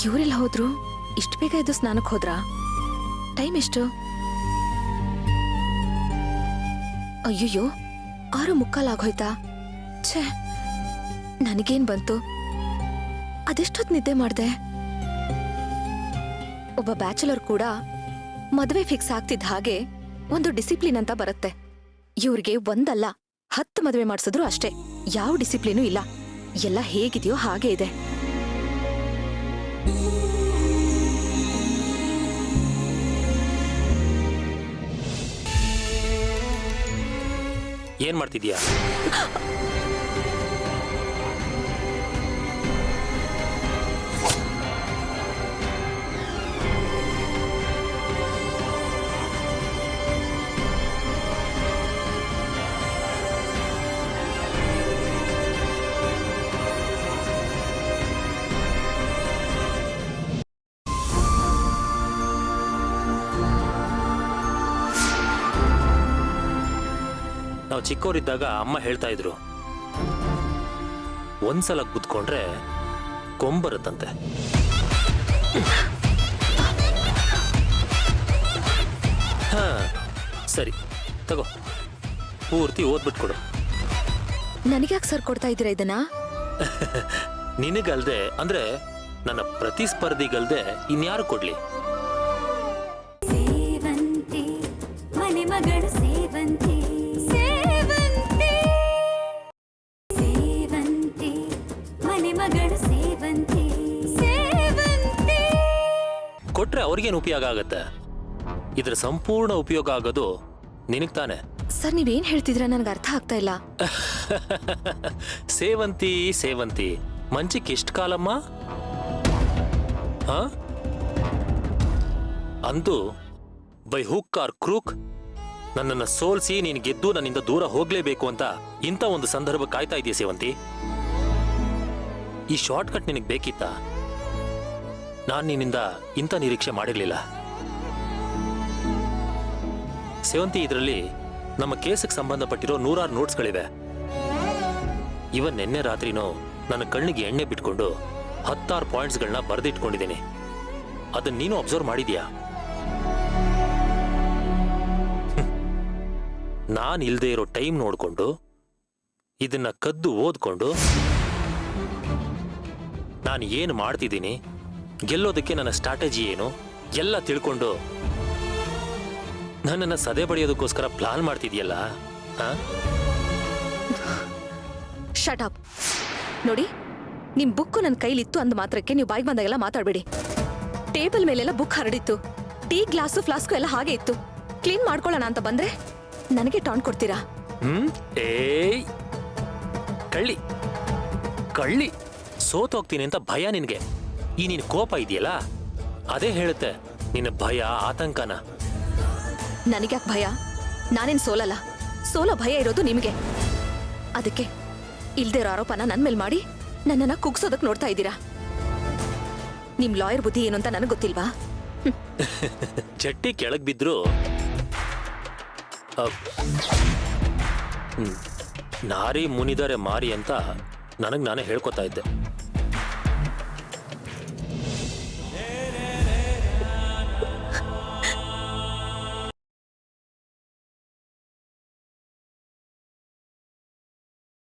ಇವರೆಲ್ಲ ಹೋದ್ರು? ಇಷ್ಟು ಬೇಗ ಎದ್ದು ಸ್ನಾನಕ್ಕೆ ಹೋದ್ರಾ? ಟೈಮ್ ಎಷ್ಟು? ಅಯ್ಯಯ್ಯೋ, 6:45 ಆಗೋಯ್ತಾ? ಛೇ, ನನಗೇನ್ ಬಂತು? ಅದೆಷ್ಟೊತ್ತು ನಿದ್ದೆ ಮಾಡ್ದೆ? ಒಬ್ಬ ಬ್ಯಾಚುಲರ್ ಕೂಡ ಮದುವೆ ಫಿಕ್ಸ್ ಆಗ್ತಿದ್ದ ಹಾಗೆ ಒಂದು ಡಿಸಿಪ್ಲಿನ್ ಅಂತ ಬರುತ್ತೆ. ಇವ್ರಿಗೆ ಒಂದಲ್ಲ 10 ಮದುವೆ ಮಾಡಿಸಿದ್ರು ಅಷ್ಟೇ, ಯಾವ ಡಿಸಿಪ್ಲಿನೂ ಇಲ್ಲ. ಎಲ್ಲ ಹೇಗಿದೆಯೋ ಹಾಗೆ ಇದೆ. ಏನ್ ಮಾಡ್ತಿದ್ಯಾ? ನಾವು ಚಿಕ್ಕವರಿದ್ದಾಗ ಅಮ್ಮ ಹೇಳ್ತಾ ಇದ್ರು, ಒಂದ್ಸಲ ಗುದ್ಕೊಂಡ್ರೆ ಕೊಂಬರುತ್ತಂತೆ. ಹಾ ಸರಿ, ತಗೋ, ಪೂರ್ತಿ ಓದ್ಬಿಟ್ಕೊಡು. ನನಗ್ಯಾಕೆ ಸರ್ ಕೊಡ್ತಾ ಇದ್ದೀರಾ ಇದನ್ನ? ನಿನಗಲ್ದೆ ಅಂದ್ರೆ ನನ್ನ ಪ್ರತಿಸ್ಪರ್ಧಿಗಲ್ದೆ ಇನ್ಯಾರು ಕೊಡ್ಲಿ? ಸೇವಂತಿ ಮನೆ ಮಗಳು ಸೇವಂತಿ ಕೊಟ್ರೆ ಅವ್ರಿಗೇನು ಉಪಯೋಗ ಆಗತ್ತೆ? ಇದ್ರ ಸಂಪೂರ್ಣ ಉಪಯೋಗ ಆಗೋದು ನಿನಗ್ ತಾನೆ. ಸರ್, ನೀವೇನ್ ಹೇಳ್ತಿದ್ರ ನನಗೆ ಅರ್ಥ ಆಗ್ತಾ ಇಲ್ಲ. ಸೇವಂತಿ ಸೇವಂತಿ ಮಂಚಿಕ್ ಎಷ್ಟು ಕಾಲಮ್ಮ? ಅಂತೂ ಬೈ ಹುಕ್ ಆರ್ ಕ್ರೂಕ್ ನನ್ನನ್ನು ಸೋಲ್ಸಿ ನೀನು ಗೆದ್ದು ನನ್ನಿಂದ ದೂರ ಹೋಗ್ಲೇಬೇಕು ಅಂತ ಇಂಥ ಒಂದು ಸಂದರ್ಭ ಕಾಯ್ತಾ ಇದೆಯಾ ಸೇವಂತಿ? ಈ ಶಾರ್ಟ್ ಕಟ್ ನಿನಗೆ ಬೇಕಿತ್ತಾ? ನಾನು ನಿನ್ನಿಂದ ಇಂಥ ನಿರೀಕ್ಷೆ ಮಾಡಿರಲಿಲ್ಲ ಸೇವಂತಿ. ಇದರಲ್ಲಿ ನಮ್ಮ ಕೇಸಿಗೆ ಸಂಬಂಧಪಟ್ಟಿರೋ 100 ನೋಟ್ಸ್ಗಳಿವೆ. ಇವನ್ ನಿನ್ನೆ ರಾತ್ರಿನೂ ನನ್ನ ಕಣ್ಣಿಗೆ ಎಣ್ಣೆ ಬಿಟ್ಕೊಂಡು 16 ಪಾಯಿಂಟ್ಸ್ಗಳನ್ನ ಬರೆದಿಟ್ಕೊಂಡಿದ್ದೀನಿ. ಅದನ್ನ ನೀನು ಅಬ್ಸರ್ವ್ ಮಾಡಿದ್ಯಾ? ನಾನು ಇಲ್ದೇ ಇರೋ ಟೈಮ್ ನೋಡ್ಕೊಂಡು ಇದನ್ನ ಕದ್ದು ಓದ್ಕೊಂಡು ನಾನು ಏನು ಮಾಡ್ತಿದ್ದೀನಿ, ಗೆಲ್ಲೋದಕ್ಕೆ ನನ್ನ ಸ್ಟ್ರಾಟಜಿ ಏನು ಎಲ್ಲ ತಿಳ್ಕೊಂಡು ನನ್ನನ್ನು ಸದೆ ಬಡಿಯೋದಕ್ಕೋಸ್ಕರ ಪ್ಲಾನ್ ಮಾಡ್ತಿದ್ಯಲ್ಲ. Shut up. ನೋಡಿ, ನಿಮ್ ಬುಕ್ ನನ್ನ ಕೈಲಿತ್ತು ಅಂದ ಮಾತ್ರಕ್ಕೆ ನೀವು ಬಾಯಿಗೆ ಬಂದಾಗೆಲ್ಲ ಮಾತಾಡಬೇಡಿ. ಟೇಬಲ್ ಮೇಲೆಲ್ಲ ಬುಕ್ ಹರಡಿತ್ತು, ಟೀ ಗ್ಲಾಸು ಫ್ಲಾಸ್ಕು ಎಲ್ಲ ಹಾಗೆ ಇತ್ತು. ಕ್ಲೀನ್ ಮಾಡ್ಕೊಳ್ಳೋಣ ಅಂತ ಬಂದ್ರೆ ನನಗೆ ಟಾನ್ ಕೊಡ್ತೀರಾ? ಏಯ್ ಕಳ್ಳಿ ಕಳ್ಳಿ, ಸೋತೋಗ್ತೀನಿ ಅಂತ ಭಯ ನಿನಗೆ. ಈ ನಿನ್ ಕೋಪ ಇದೆಯಲ್ಲ ಅದೇ ಹೇಳುತ್ತೆ ನಿನ್ನ ಭಯ ಆತಂಕನ. ನನಗ್ಯಾಕೆ ಭಯ? ನಾನೇನ್ ಸೋಲಲ್ಲ. ಸೋಲೋ ಭಯ ಇರೋದು ನಿಮಗೆ. ಅದಕ್ಕೆ ಇಲ್ದೇ ಇರೋ ಆರೋಪನ ನನ್ ಮೇಲೆ ಮಾಡಿ ನನ್ನನ್ನ ಕುಗ್ಸೋದಕ್ ನೋಡ್ತಾ ಇದ್ದೀರಾ. ನಿಮ್ ಲಾಯರ್ ಬುದ್ಧಿ ಏನು ಅಂತ ನನಗೆ ಗೊತ್ತಿಲ್ವಾ? ಚಟ್ಟಿ ಕೆಳಗ್ ಬಿದ್ರು ನಾರಿ ಮುನಿದರೆ ಮಾರಿ ಅಂತ ನನಗ್ ನಾನೇ ಹೇಳ್ಕೊತಾ ಇದ್ದೆ.